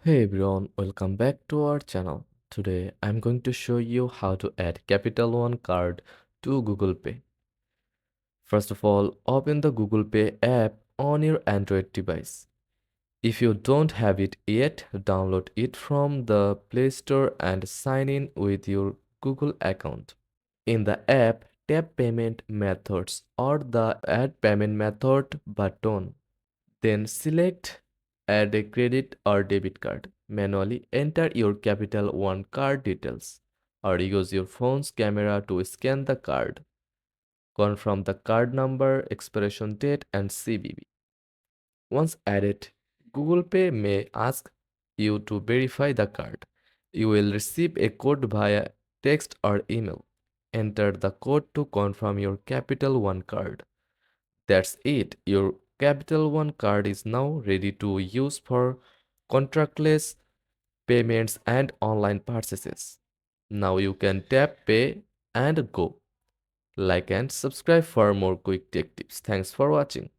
Hey everyone, welcome back to our channel. Today I'm going to show you how to add Capital One card to Google Pay. First of all, open the Google Pay app on your Android device. If you don't have it yet, download it from the Play Store and sign in with your Google account. In the app, tap Payment Methods or the Add Payment Method button. Then select Add a credit or debit card. Manually enter your Capital One card details or use your phone's camera to scan the card. Confirm the card number, expiration date, and CVV. Once added, Google Pay may ask you to verify the card. You will receive a code via text or email. Enter the code to confirm your Capital One card. That's it. Your Capital One card is now ready to use for contactless payments and online purchases. Now you can tap pay and go. Like and subscribe for more quick tech tips. Thanks for watching.